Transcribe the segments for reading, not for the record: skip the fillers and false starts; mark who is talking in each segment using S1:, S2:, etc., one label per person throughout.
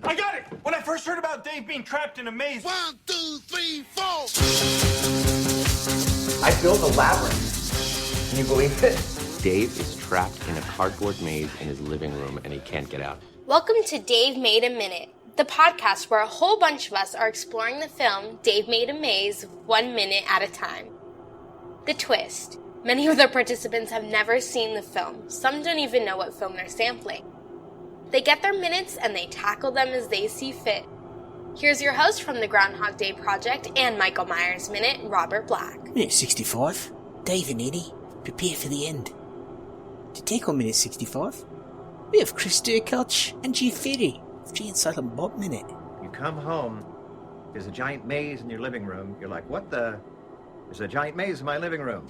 S1: I got it! When I first heard about Dave being trapped in a maze...
S2: 1, 2, 3, 4!
S3: I built a labyrinth. Can you believe it?
S4: Dave is trapped in a cardboard maze in his living room and he can't get out.
S5: Welcome to Dave Made a Minute, the podcast where a whole bunch of us are exploring the film Dave Made a Maze 1 minute at a time. The twist. Many of the participants have never seen the film. Some don't even know what film they're sampling. They get their minutes and they tackle them as they see fit. Here's your host from the Groundhog Day Project and Michael Myers Minute, Robert Black.
S6: Minute 65. Dave and Eddie, prepare for the end. To take on Minute 65, we have Chris Derkotch and Ferry of Jay and Silent Bob Minute.
S3: You come home, there's a giant maze in your living room. You're like, what the? There's a giant maze in my living room.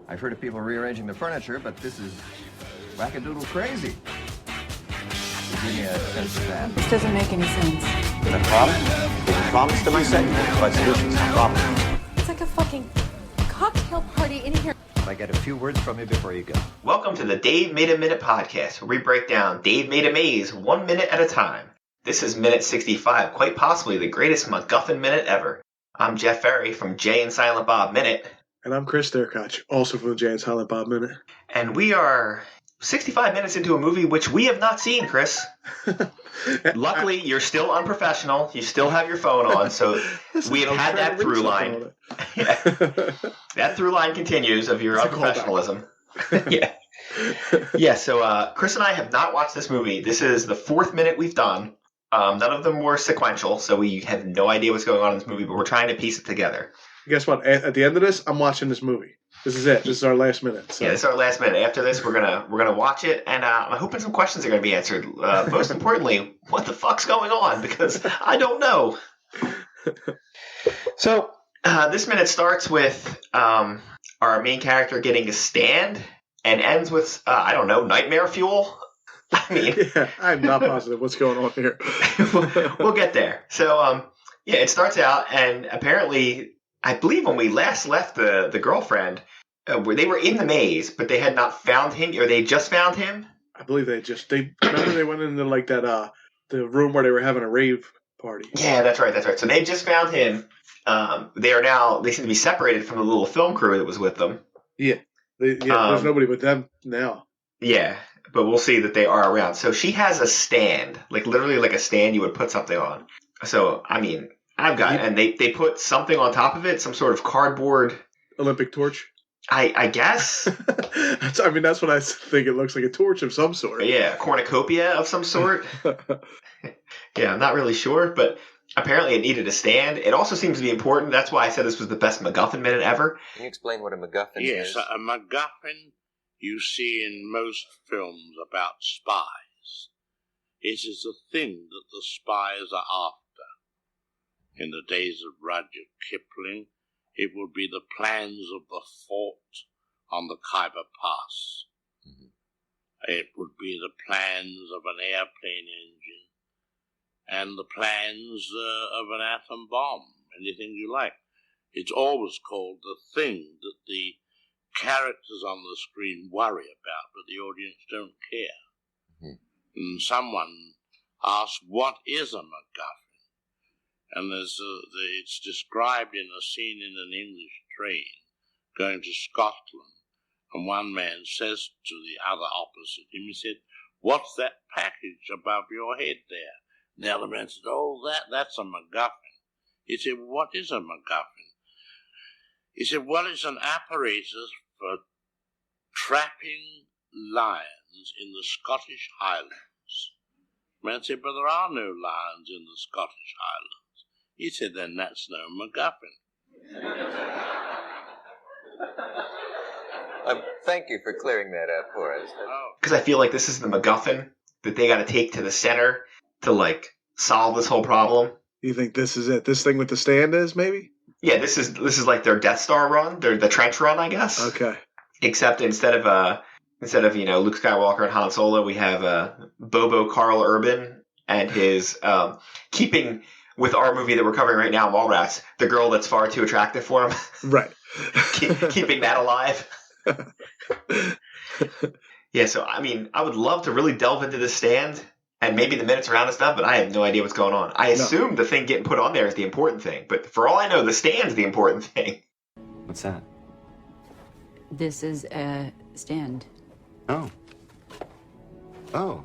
S3: I've heard of people rearranging the furniture, but this is wackadoodle crazy. Give me a sense of that.
S7: This doesn't make any sense.
S8: The problem? There's a promise to my set. But solutions to the problem.
S7: It's like a fucking cocktail party in here.
S3: I get a few words from you before you go.
S9: Welcome to the Dave Made a Minute podcast, where we break down Dave Made a Maze 1 minute at a time. This is minute 65, quite possibly the greatest MacGuffin minute ever. I'm Jeff Ferry from Jay and Silent Bob Minute.
S10: And I'm Chris Derkotch, also from the Jay and Silent Bob Minute.
S9: And we are 65 minutes into a movie which we have not seen, Chris. Luckily, you're still unprofessional. You still have your phone on, so we have had that through line. That through line continues of your unprofessionalism. Yeah. So Chris and I have not watched this movie. This is the fourth minute we've done. None of them were sequential, so we have no idea what's going on in this movie, but we're trying to piece it together.
S10: Guess what? At the end of this, I'm watching this movie. This is it. This is our last minute. So.
S9: Yeah, this is our last minute. After this, we're gonna watch it, and I'm hoping some questions are gonna be answered. Most importantly, what the fuck's going on? Because I don't know. So this minute starts with our main character getting a stand, and ends with nightmare fuel. I mean,
S10: yeah, I'm not positive what's going on here.
S9: we'll get there. So it starts out, and apparently, I believe when we last left the girlfriend, where they were in the maze, but they had not found him, or they just found him.
S10: I believe they remember they went into like that the room where they were having a rave party.
S9: Yeah, that's right. So they just found him. They seem to be separated from the little film crew that was with them.
S10: Yeah, there's nobody but them now.
S9: Yeah, but we'll see that they are around. So she has a stand, like literally like a stand you would put something on. So I mean, and they put something on top of it, some sort of cardboard
S10: Olympic torch.
S9: I guess.
S10: That's what I think. It looks like a torch of some sort.
S9: Yeah, a cornucopia of some sort. Yeah, I'm not really sure, but apparently it needed a stand. It also seems to be important. That's why I said this was the best MacGuffin minute ever.
S4: Can you explain what a MacGuffin
S2: Yes,
S4: is?
S2: a MacGuffin you see in most films about spies. It is the thing that the spies are after. In the days of Rudyard Kipling, it would be the plans of the fort on the Khyber Pass. Mm-hmm. It would be the plans of an airplane engine and the plans of an atom bomb, anything you like. It's always called the thing that the characters on the screen worry about, but the audience don't care. Mm-hmm. And someone asked, what is a MacGuffin? And it's described in a scene in an English train going to Scotland. And one man says to the other opposite him, he said, what's that package above your head there? And the other man said, that's a MacGuffin. He said, what is a MacGuffin? He said, well, it's an apparatus for trapping lions in the Scottish Highlands. The man said, but there are no lions in the Scottish Highlands. He said, then that's no MacGuffin.
S4: Thank you for clearing that up for us.
S9: Because I feel like this is the MacGuffin that they got to take to the center to, like, solve this whole problem.
S10: You think this is it? This thing with the stand is, maybe?
S9: Yeah, this is like their Death Star run, the trench run, I guess.
S10: Okay.
S9: Except instead of Luke Skywalker and Han Solo, we have Bobo Carl Urban and his keeping with our movie that we're covering right now, Mallrats, the girl that's far too attractive for him.
S10: Right.
S9: Keeping that alive. Yeah, so I mean, I would love to really delve into the stand And maybe the minutes are out and stuff, but I have no idea what's going on. I assume the thing getting put on there is the important thing. But for all I know, the stand's the important thing.
S4: What's that?
S7: This is a stand.
S4: Oh. Oh.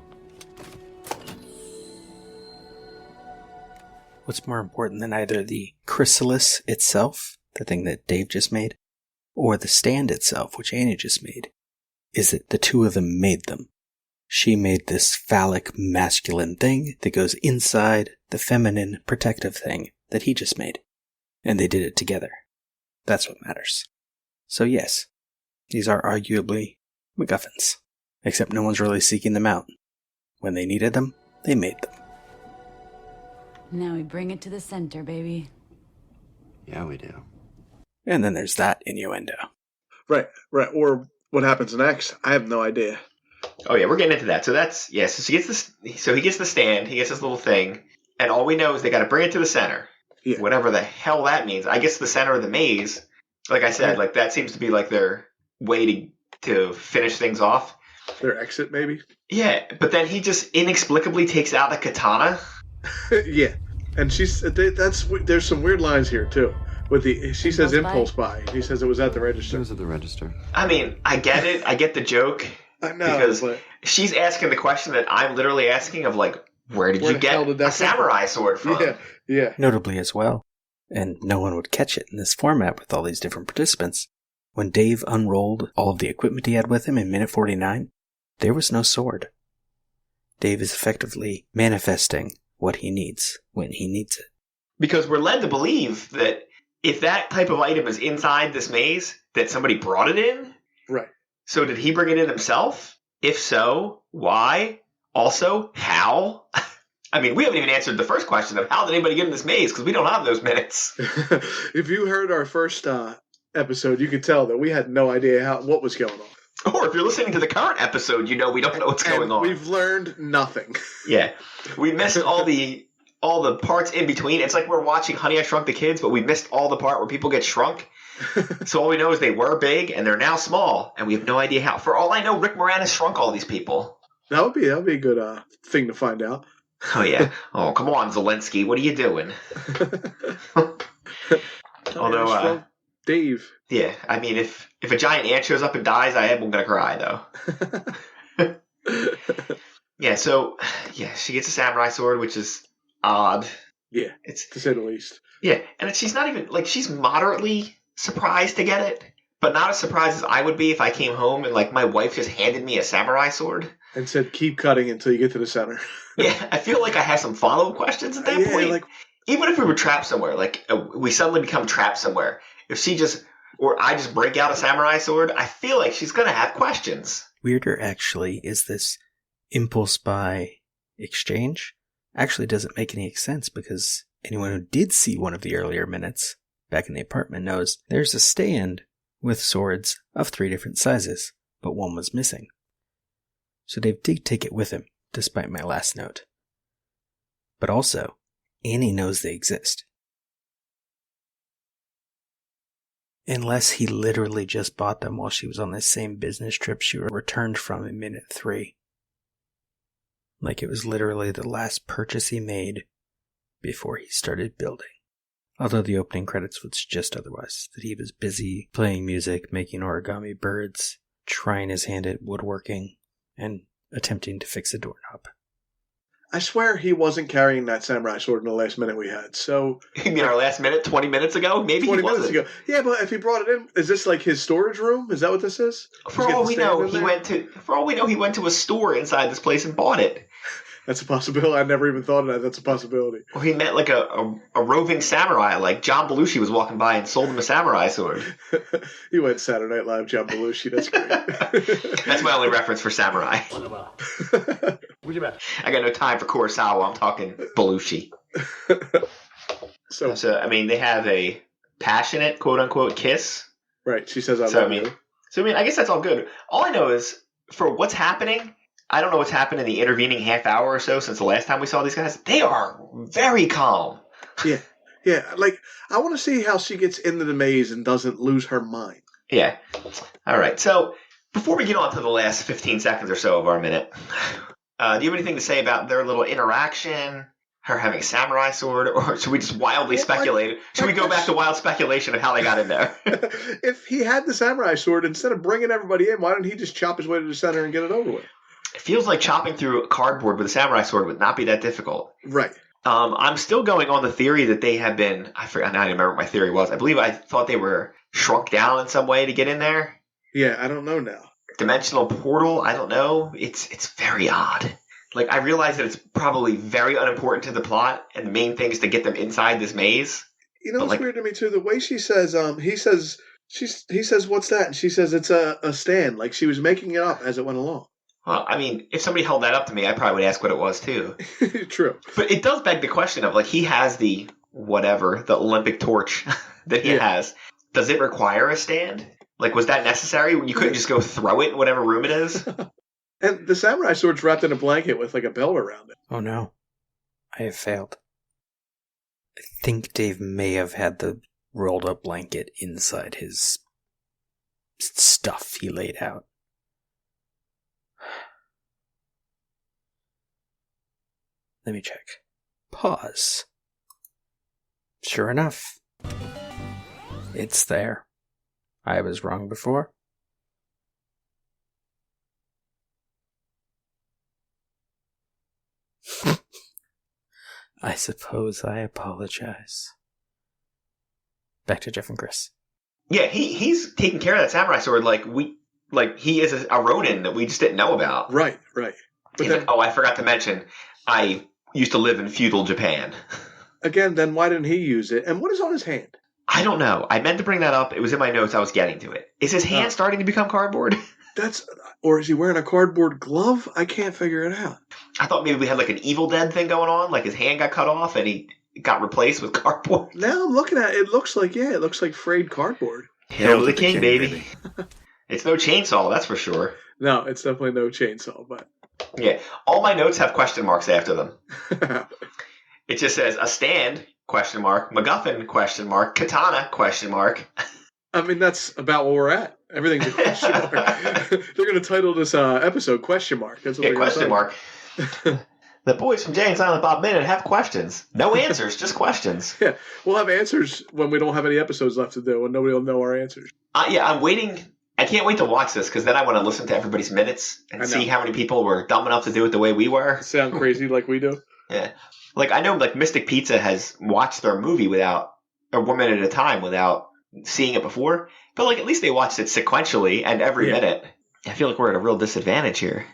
S6: What's more important than either the chrysalis itself, the thing that Dave just made, or the stand itself, which Annie just made, is that the two of them made them. She made this phallic masculine thing that goes inside the feminine protective thing that he just made. And they did it together. That's what matters. So yes, these are arguably MacGuffins. Except no one's really seeking them out. When they needed them, they made them.
S7: Now we bring it to the center, baby.
S4: Yeah, we do.
S6: And then there's that innuendo.
S10: Right. Or what happens next? I have no idea.
S9: Oh yeah, we're getting into that. So that's so she gets this. So he gets the stand. He gets this little thing, and all we know is they got to bring it to the center.
S10: Yeah.
S9: Whatever the hell that means. I guess the center of the maze. Like I said, like that seems to be like their way to finish things off.
S10: Their exit, maybe.
S9: Yeah, but then he just inexplicably takes out a katana.
S10: Yeah, and there's some weird lines here too. She says impulse buy. He says it was at the register.
S4: It was at the register.
S9: I mean, I get it. I get the joke.
S10: I know,
S9: because
S10: but
S9: she's asking the question that I'm literally asking of like, where did you get a samurai sword from?
S10: Yeah.
S6: Notably as well, and no one would catch it in this format with all these different participants, when Dave unrolled all of the equipment he had with him in minute 49, there was no sword. Dave is effectively manifesting what he needs when he needs it.
S9: Because we're led to believe that if that type of item is inside this maze, that somebody brought it in?
S10: Right.
S9: So did he bring it in himself? If so, why? Also, how? I mean, we haven't even answered the first question of how did anybody get in this maze, because we don't have those minutes.
S10: If you heard our first episode, you could tell that we had no idea what was going on.
S9: Or if you're listening to the current episode, you know we don't know what's going on.
S10: We've learned nothing.
S9: Yeah. We missed all the parts in between. It's like we're watching Honey, I Shrunk the Kids, but we missed all the part where people get shrunk. So all we know is they were big and they're now small, and we have no idea how. For all I know, Rick Moranis shrunk all these people.
S10: That would be a good thing to find out.
S9: Oh yeah. Oh, come on, Zelensky. What are you doing? Although,
S10: Dave.
S9: Yeah, I mean, if a giant ant shows up and dies, I am gonna cry though. Yeah. So yeah, she gets a samurai sword, which is odd.
S10: Yeah, it's to say the least.
S9: Yeah, and she's not even like she's moderately surprised to get it, but not as surprised as I would be if I came home and like my wife just handed me a samurai sword
S10: and said, "Keep cutting until you get to the center."
S9: Yeah, I feel like I have some follow-up questions at that point. Like, even if we were trapped somewhere, like we suddenly become trapped somewhere, if she just or I just break out a samurai sword, I feel like she's gonna have questions.
S6: Weirder, actually, is this impulse buy exchange actually doesn't make any sense, because anyone who did see one of the earlier minutes back in the apartment knows there's a stand with swords of 3 different sizes, but one was missing. So Dave did take it with him, despite my last note. But also, Annie knows they exist. Unless he literally just bought them while she was on this same business trip she returned from in minute 3. Like it was literally the last purchase he made before he started building. Although the opening credits would suggest otherwise, that he was busy playing music, making origami birds, trying his hand at woodworking, and attempting to fix a doorknob.
S10: I swear he wasn't carrying that samurai sword in the last minute we had, so...
S9: You mean our last minute, 20 minutes ago? Maybe
S10: 20
S9: he wasn't.
S10: minutes ago. Yeah, but if he brought it in, is this like his storage room? Is that what this is?
S9: For all we know, he went to a store inside this place and bought it.
S10: That's a possibility. I never even thought of that. That's a possibility.
S9: Or he met like a roving samurai, like John Belushi was walking by and sold him a samurai sword.
S10: He went Saturday Night Live, John Belushi. That's great.
S9: That's my only reference for samurai. I got no time for Kurosawa. I'm talking Belushi. So I mean, they have a passionate, quote unquote, kiss.
S10: Right. She says, "I love you."
S9: So I mean, I guess that's all good. All I know is for what's happening. I don't know what's happened in the intervening half hour or so since the last time we saw these guys. They are very calm.
S10: Yeah. Like, I want to see how she gets into the maze and doesn't lose her mind.
S9: Yeah. All right. So before we get on to the last 15 seconds or so of our minute, Do you have anything to say about their little interaction? Her having a samurai sword, or should we just wildly speculate? Should we go back to wild speculation of how they got in there?
S10: If he had the samurai sword, instead of bringing everybody in, why didn't he just chop his way to the center and get it over with?
S9: It feels like chopping through cardboard with a samurai sword would not be that difficult.
S10: Right.
S9: I'm still going on the theory that they have been. I forgot. Now I don't remember what my theory was. I thought they were shrunk down in some way to get in there.
S10: Yeah, I don't know now.
S9: Dimensional portal. I don't know. It's very odd. Like, I realize that it's probably very unimportant to the plot, and the main thing is to get them inside this maze.
S10: You know what's weird to me, too? The way she says, he says, what's that? And she says it's a stand. Like, she was making it up as it went along.
S9: Well, I mean, if somebody held that up to me, I probably would ask what it was, too.
S10: True.
S9: But it does beg the question of, like, he has the Olympic torch that he has. Does it require a stand? Like, was that necessary? You couldn't just go throw it in whatever room it is?
S10: And the samurai sword's wrapped in a blanket with like a belt around it.
S6: Oh no. I have failed. I think Dave may have had the rolled up blanket inside his stuff he laid out. Let me check. Pause. Sure enough. It's there. I was wrong before. I suppose I apologize. Back to Jeff and Chris.
S9: Yeah, he's taking care of that samurai sword like he is a ronin that we just didn't know about.
S10: Right, right.
S9: But then, I forgot to mention, I used to live in feudal Japan.
S10: Again, then why didn't he use it? And what is on his hand?
S9: I don't know. I meant to bring that up. It was in my notes. I was getting to it. Is his hand starting to become cardboard?
S10: Or is he wearing a cardboard glove? I can't figure it out.
S9: I thought maybe we had like an Evil Dead thing going on, like his hand got cut off and he got replaced with cardboard.
S10: Now I'm looking at it, it looks like frayed cardboard.
S9: Hail to the king, baby. It's no chainsaw, that's for sure.
S10: No, it's definitely no chainsaw, but...
S9: Yeah, all my notes have question marks after them. It just says, a stand, question mark, MacGuffin, question mark, katana, question mark.
S10: I mean, that's about where we're at. Everything's a question mark. They're going to title this episode question mark. That's what
S9: question mark. The boys from Jay and Silent Bob Minute have questions. No answers, just questions.
S10: Yeah, we'll have answers when we don't have any episodes left to do, and nobody will know our answers.
S9: Yeah, I'm waiting. I can't wait to watch this, because then I want to listen to everybody's minutes and see how many people were dumb enough to do it the way we were.
S10: Sound crazy like we do?
S9: Yeah. Like, I know, like, Mystic Pizza has watched their movie without, or 1 minute at a time without seeing it before. But, like, at least they watched it sequentially and every minute. I feel like we're at a real disadvantage here.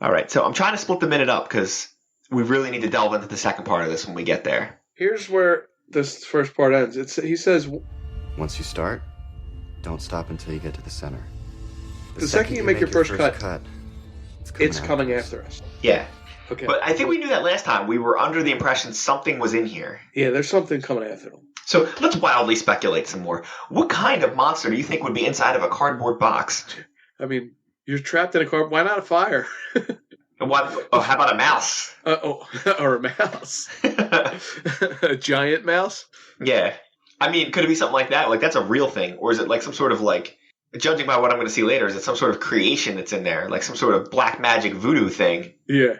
S9: All right, so I'm trying to split the minute up because we really need to delve into the second part of this when we get there.
S10: Here's where this first part ends. He says...
S11: Once you start, don't stop until you get to the center.
S10: The second you make your first cut, it's coming after us.
S9: Yeah.
S10: Okay.
S9: But I think we knew that last time. We were under the impression something was in here.
S10: Yeah, there's something coming after them.
S9: So let's wildly speculate some more. What kind of monster do you think would be inside of a cardboard box?
S10: I mean, you're trapped in a car. Why not a fire?
S9: What? Oh, how about a mouse?
S10: Or a mouse. A giant mouse?
S9: Yeah. I mean, could it be something like that? Like, that's a real thing. Or is it like some sort of, like, judging by what I'm going to see later, is it some sort of creation that's in there? Like some sort of black magic voodoo thing?
S10: Yeah.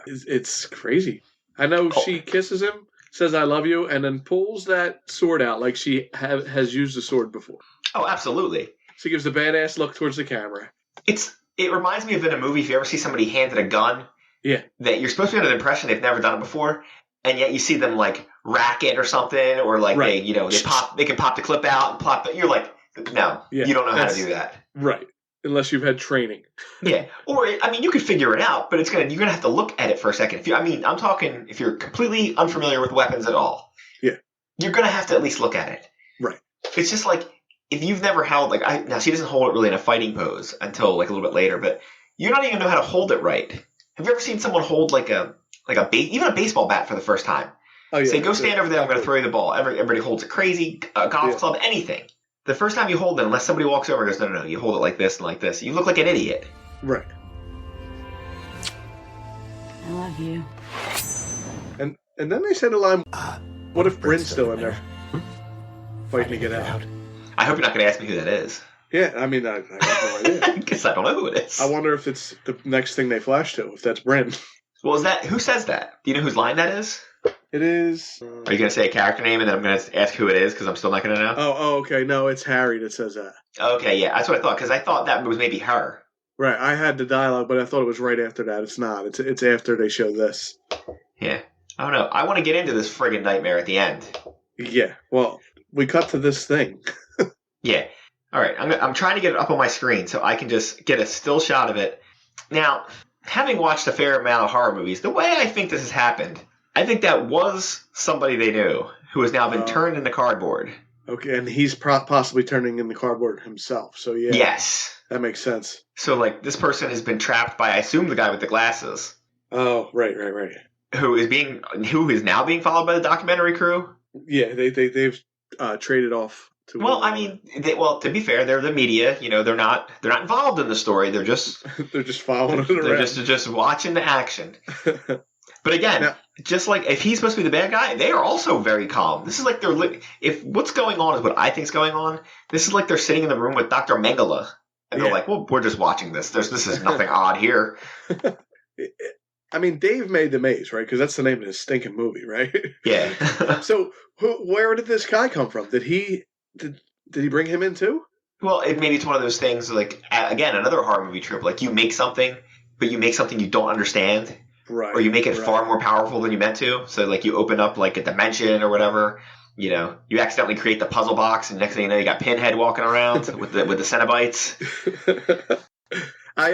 S10: It's crazy. I know she kisses him, says I love you, and then pulls that sword out like she has used the sword before.
S9: Oh, absolutely.
S10: She gives the badass look towards the camera.
S9: It reminds me of in a movie, if you ever see somebody handed a gun, that you're supposed to get an impression they've never done it before, and yet you see them like rack it or something, or like they can pop the clip out and plop it. You're like, no, you don't know how to do that.
S10: Right. Unless you've had training.
S9: Yeah. Or, I mean, you could figure it out, but you're going to have to look at it for a second. I'm talking if you're completely unfamiliar with weapons at all.
S10: Yeah.
S9: You're going to have to at least look at it.
S10: Right.
S9: It's just like, if you've never held, now she doesn't hold it really in a fighting pose until like a little bit later, but you're not even going to know how to hold it right. Have you ever seen someone hold even a baseball bat for the first time? Oh, yeah. Say, go stand over there, I'm going to throw you the ball. Everybody holds it crazy, a golf club, anything. The first time you hold it, unless somebody walks over and goes, no, you hold it like this and like this. You look like an idiot.
S10: Right.
S7: I love you.
S10: And then they said a line, what if Bryn's still in there? Fighting to get out.
S9: I hope you're not going to ask me who that is.
S10: Yeah, I mean, I have no idea.
S9: is. I don't know who it is.
S10: I wonder if it's the next thing they flash to, if that's Bryn.
S9: Well, who says that? Do you know whose line that is?
S10: It is...
S9: Are you going to say a character name and then I'm going to ask who it is because I'm still not going to know?
S10: Oh, okay. No, it's Harry that says that.
S9: Okay, yeah. That's what I thought because I thought that was maybe her.
S10: Right. I had the dialogue, but I thought it was right after that. It's not. It's after they show this.
S9: Yeah. I don't know. I want to get into this friggin' nightmare at the end.
S10: Yeah. Well, we cut to this thing.
S9: Yeah. All right. I'm trying to get it up on my screen so I can just get a still shot of it. Now, having watched a fair amount of horror movies, the way I think this has happened, I think that was somebody they knew who has now been turned into cardboard.
S10: Okay, and he's possibly turning into cardboard himself. So yeah.
S9: Yes.
S10: That makes sense.
S9: So like this person has been trapped by, I assume, the guy with the glasses.
S10: Oh, right.
S9: Who is now being followed by the documentary crew?
S10: Yeah, they've traded off.
S9: To be fair, they're the media. You know, they're not involved in the story. They're just
S10: following it around.
S9: They're just watching the action. But again, just like if he's supposed to be the bad guy, they are also very calm. This is like if what's going on is what I think is going on. This is like they're sitting in the room with Dr. Mengele, and they're like, "Well, we're just watching this. This is nothing odd here."
S10: I mean, Dave Made the Maze, right? Because that's the name of his stinking movie, right?
S9: Yeah.
S10: So, where did this guy come from? Did he bring him in too?
S9: Well, maybe it's one of those things. Like again, another horror movie trope. Like you make something, but you make something you don't understand.
S10: Right.
S9: Or you make it far more powerful than you meant to. So like you open up like a dimension or whatever. You know, you accidentally create the puzzle box, and next thing you know, you got Pinhead walking around with the Cenobites.
S10: I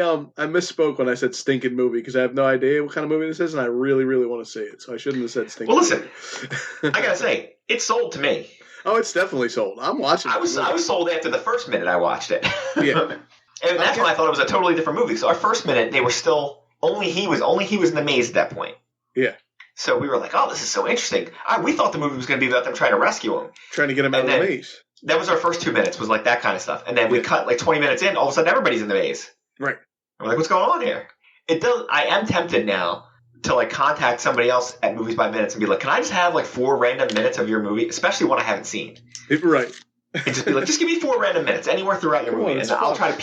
S10: misspoke when I said stinking movie because I have no idea what kind of movie this is, and I really, really want to see it. So I shouldn't have said stinking.
S9: Well, listen, I gotta say, it's sold to me.
S10: Oh, it's definitely sold. I'm watching.
S9: I was sold after the first minute I watched it.
S10: Yeah,
S9: and that's when I thought it was a totally different movie. So our first minute, they were still. Only he was in the maze at that point.
S10: Yeah.
S9: So we were like, oh, this is so interesting. We thought the movie was going to be about them trying to rescue him.
S10: Trying to get him out of the maze.
S9: That was our first 2 minutes, was like that kind of stuff. And then we cut like 20 minutes in, all of a sudden everybody's in the maze.
S10: Right.
S9: We're like, what's going on here? I am tempted now to like contact somebody else at Movies by Minutes and be like, can I just have like 4 random minutes of your movie, especially one I haven't seen?
S10: Right.
S9: And just be like, just give me 4 random minutes anywhere throughout your movie, and I'll try to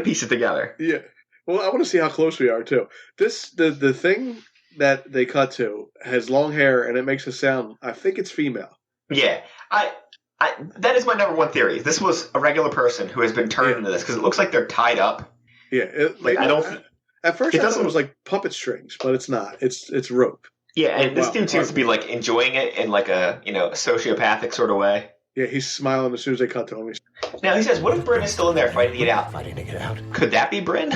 S9: piece it together.
S10: Yeah. Well, I want to see how close we are too. The thing that they cut to has long hair and it makes a sound. I think it's female.
S9: Yeah, that is my number one theory. This was a regular person who has been turned into this because it looks like they're tied up.
S10: Yeah, at first I thought it was like puppet strings, but it's not. It's rope.
S9: Yeah, and this dude seems to be like enjoying it in like a sociopathic sort of way.
S10: Yeah, he's smiling as soon as they cut to him.
S9: Now he says, "What if Bryn is still in there fighting to get out? Could that be Bryn?"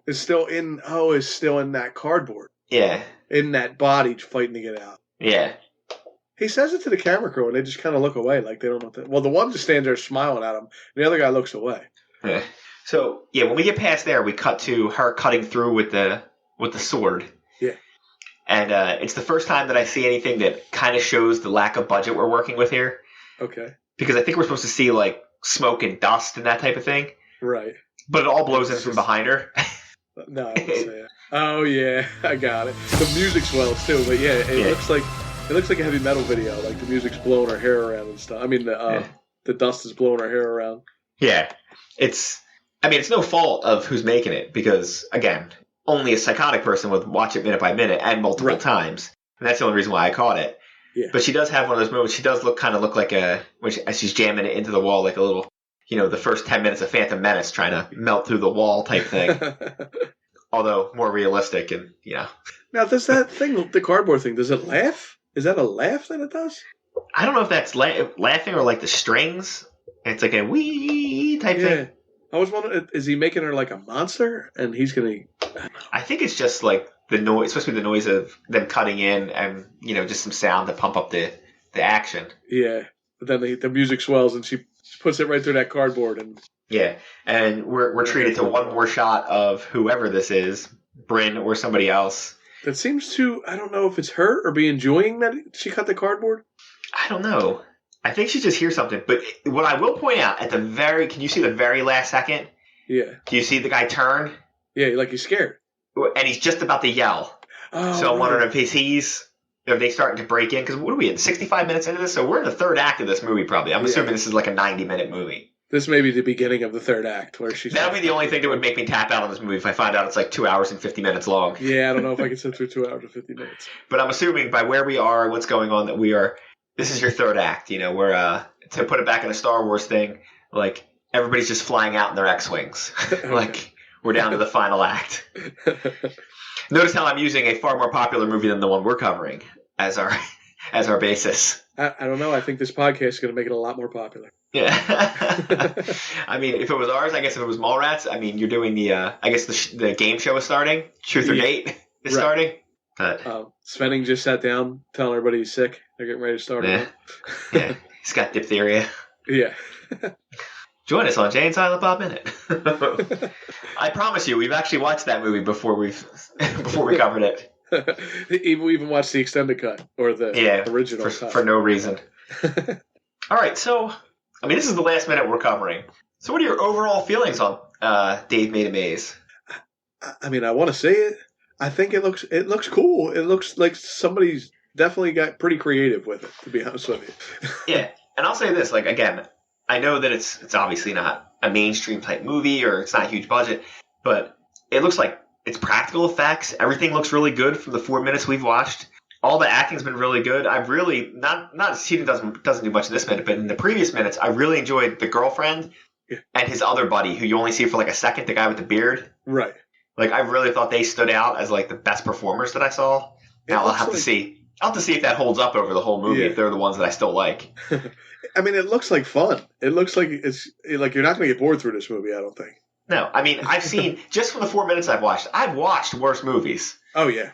S10: Is still in that cardboard.
S9: Yeah.
S10: In that body fighting to get out.
S9: Yeah.
S10: He says it to the camera crew and they just kind of look away like they don't know what well, the one just stands there smiling at him. And the other guy looks away.
S9: Yeah. So, yeah, when we get past there, we cut to her cutting through with the sword.
S10: Yeah.
S9: And it's the first time that I see anything that kind of shows the lack of budget we're working with here.
S10: Okay.
S9: Because I think we're supposed to see, like, smoke and dust and that type of thing.
S10: Right.
S9: But it all blows in from behind her.
S10: No, I wouldn't say it. Oh yeah, I got it. The music's well too, but yeah, it looks like a heavy metal video. Like the music's blowing her hair around and stuff. I mean, the dust is blowing her hair around.
S9: Yeah, it's no fault of who's making it because again, only a psychotic person would watch it minute by minute and multiple times, and that's the only reason why I caught it.
S10: Yeah.
S9: But she does have one of those moments. She does look like as she's jamming it into the wall, like a little. The first 10 minutes of Phantom Menace trying to melt through the wall type thing. Although more realistic and,
S10: Now, does that thing, the cardboard thing, does it laugh? Is that a laugh that it does?
S9: I don't know if that's laughing or like the strings. It's like a wee type thing.
S10: I was wondering, is he making her like a monster? And he's going to...
S9: I think it's just like the noise, especially the noise of them cutting in and, just some sound to pump up the action.
S10: Yeah. But then the music swells and she puts it right through that cardboard and
S9: and we're treated to one more shot of whoever this is, Bryn or somebody else.
S10: That seems to, I don't know if it's her or be enjoying that she cut the cardboard.
S9: I don't know. I think she just hears something. But what I will point out can you see the very last second?
S10: Yeah.
S9: Do you see the guy turn?
S10: Yeah, like he's scared.
S9: And he's just about to yell.
S10: Oh,
S9: so I'm wondering if they starting to break in, because what are we at 65 minutes into this? So we're in the third act of this movie probably. I'm assuming this is like a 90-minute movie.
S10: This may be the beginning of the third act, where she's...
S9: That would be the only thing that would make me tap out on this movie if I find out it's like 2 hours and 50 minutes long.
S10: Yeah, I don't know if I can sit through 2 hours and 50 minutes.
S9: But I'm assuming by where we are, what's going on, that we are... This is your third act, you know, where, to put it back in a Star Wars thing, like, everybody's just flying out in their X-Wings. Like, we're down to the final act. Notice how I'm using a far more popular movie than the one we're covering as our basis.
S10: I don't know. I think this podcast is going to make it a lot more popular.
S9: Yeah. I mean, if it was ours, I guess if it was Mallrats, I mean, you're doing the, I guess the game show is starting. Truth or Date is starting.
S10: Svenning just sat down, telling everybody he's sick. They're getting ready to start.
S9: Yeah. He's got diphtheria.
S10: Yeah.
S9: Join us on Jay and Silent Bob Minute. I promise you, we've actually watched that movie before we covered it.
S10: We even watched the extended cut or the original cut.
S9: For no reason. All right, so I mean, this is the last minute we're covering. So, what are your overall feelings on Dave Made a Maze?
S10: I mean, I want to say it. I think it looks cool. It looks like somebody's definitely got pretty creative with it, to be honest with you.
S9: Yeah, and I'll say this, like, again, I know that it's obviously not a mainstream type movie or it's not a huge budget, but it looks like it's practical effects. Everything looks really good from the 4 minutes we've watched. All the acting's been really good. I've really not Steven doesn't do much in this minute, but in the previous minutes, I really enjoyed the girlfriend and his other buddy, who you only see for like a second, the guy with the beard.
S10: Right.
S9: Like, I really thought they stood out as like the best performers that I saw. Now I'll have to see. I'll have to see if that holds up over the whole movie, if they're the ones that I still like.
S10: I mean, it looks like fun. It looks like it's like you're not going to get bored through this movie, I don't think.
S9: No, I mean, I've seen, just from the 4 minutes I've watched worse movies.
S10: Oh, yeah.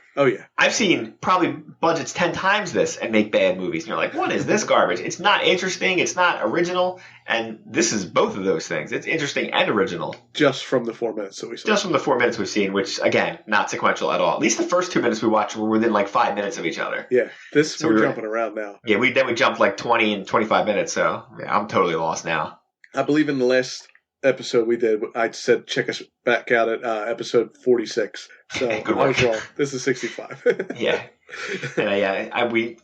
S9: I've seen probably budgets 10 times this and make bad movies. And you're like, what is this garbage? It's not interesting. It's not original. And this is both of those things. It's interesting and original.
S10: Just from the 4 minutes that we saw.
S9: Just from the 4 minutes we've seen, which, again, not sequential at all. At least the first 2 minutes we watched were within like 5 minutes of each other.
S10: Yeah. We're jumping around now.
S9: Yeah, we jumped like 20 and 25 minutes. So yeah, I'm totally lost now.
S10: I believe in the last episode we did, I said check us back out at episode 46. So I was wrong. This is 65.
S9: Yeah. And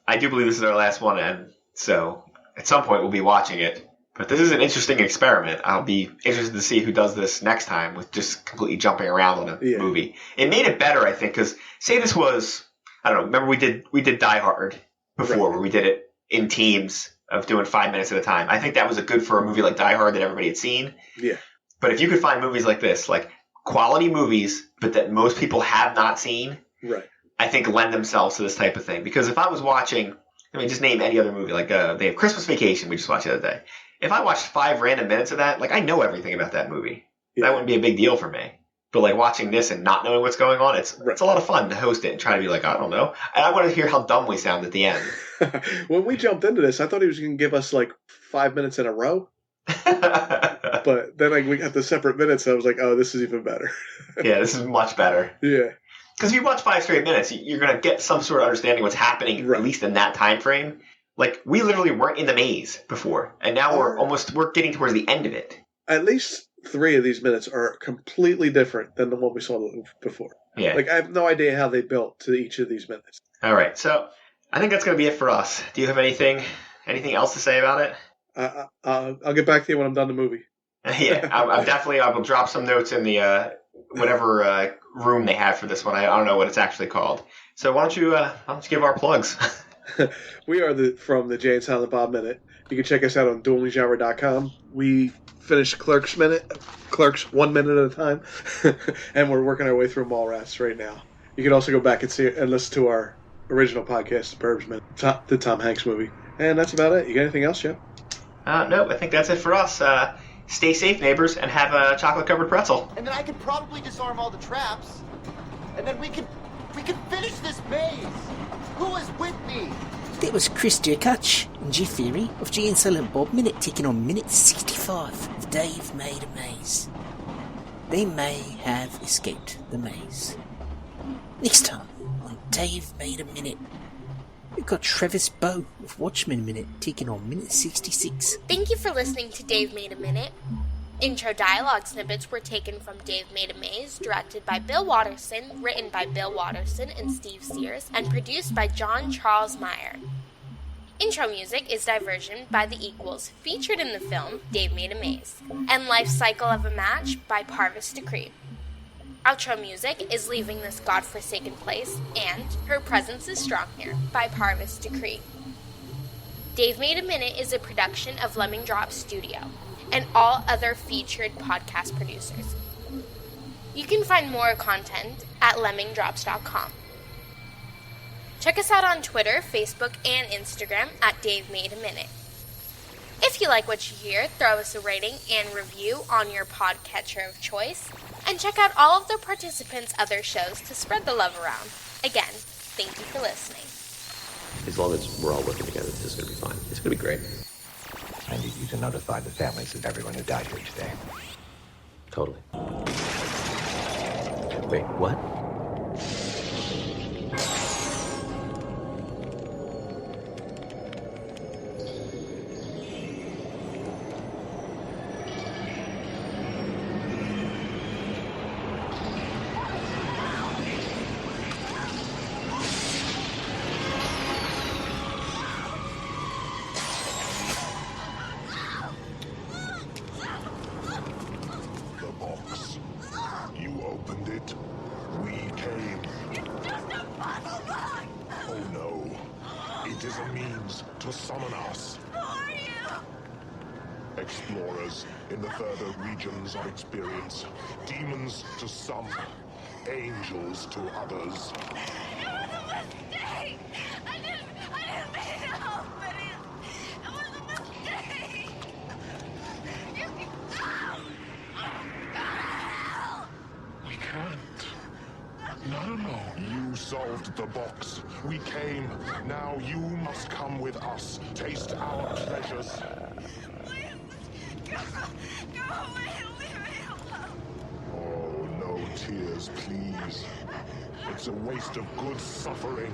S9: I do believe this is our last one, and so at some point we'll be watching it. But this is an interesting experiment. I'll be interested to see who does this next time with just completely jumping around on a movie. It made it better, I think, because say this was, I don't know, remember we did Die Hard before, where we did it in teams of doing 5 minutes at a time. I think that was good for a movie like Die Hard that everybody had seen.
S10: Yeah.
S9: But if you could find movies like this, like quality movies, but that most people have not seen,
S10: right,
S9: I think lend themselves to this type of thing. Because if I was watching, I mean, just name any other movie, like they have Christmas Vacation we just watched the other day. If I watched 5 random minutes of that, like I know everything about that movie. Yeah. That wouldn't be a big deal for me. But like watching this and not knowing what's going on, it's a lot of fun to host it and try to be like, I don't know. And I want to hear how dumb we sound at the end.
S10: When we jumped into this, I thought he was going to give us like 5 minutes in a row. But then we got the separate minutes, and I was like, oh, this is even better.
S9: Yeah, this is much better.
S10: Yeah.
S9: Because if you watch 5 straight minutes, you're going to get some sort of understanding what's happening, at least in that time frame. Like, we literally weren't in the maze before, and now we're getting towards the end of it.
S10: At least 3 of these minutes are completely different than the one we saw before.
S9: Yeah.
S10: Like, I have no idea how they built to each of these minutes.
S9: All right, so I think that's going to be it for us. Do you have anything else to say about it?
S10: I'll get back to you when I'm done the movie.
S9: Yeah, I will drop some notes in the whatever room they have for this one. I don't know what it's actually called. So why don't you give our plugs?
S10: We are from the Jay and Silent Bob Minute. You can check us out on duelinggenre.com. We finished Clerks 1 minute at a time, and we're working our way through Mallrats right now. You can also go back and listen to our original podcast, The Burbs Minute, the Tom Hanks movie. And that's about it. You got anything else, Jeff?
S9: No, I think that's it for us. Stay safe, neighbors, and have a chocolate-covered pretzel.
S12: And then I could probably disarm all the traps, and then we could finish this maze. Who is with me?
S13: That was Chris Derkotch and G Ferry of Jay and Silent Bob Minute, taking on minute 65 of Dave Made a Maze. They may have escaped the maze. Next time on Dave Made a Minute, we've got Travis Bow of Watchmen Minute, taking on minute 66.
S5: Thank you for listening to Dave Made a Minute. Intro dialogue snippets were taken from Dave Made a Maze, directed by Bill Watterson, written by Bill Watterson and Steve Sears, and produced by John Charles Meyer. Intro music is Diversion by The Equals, featured in the film Dave Made a Maze, and Life Cycle of a Match by Parvis Decree. Outro music is Leaving This God-Forsaken Place and Her Presence is Strong Here by Parvis Decree. Dave Made a Minute is a production of Lemming Drop Studio and all other featured podcast producers. You can find more content at lemmingdrops.com. Check us out on Twitter, Facebook, and Instagram at Dave Made a Minute. If you like what you hear, throw us a rating and review on your podcatcher of choice, and check out all of the participants' other shows to spread the love around. Again, thank you for listening.
S4: As long as we're all working together, this is going to be fine. It's going to be great.
S3: I need you to notify the families of everyone who died here today.
S4: Totally. Wait, what?
S14: Explorers in the further regions of experience. Demons to some, angels to others.
S15: It was a mistake! I didn't mean to help it! It was a mistake!
S14: We can't. Not alone. You solved the box. We came. Now you must come with us. Taste our pleasures.
S15: Go away and leave me alone.
S14: Oh, no tears, please. It's a waste of good suffering.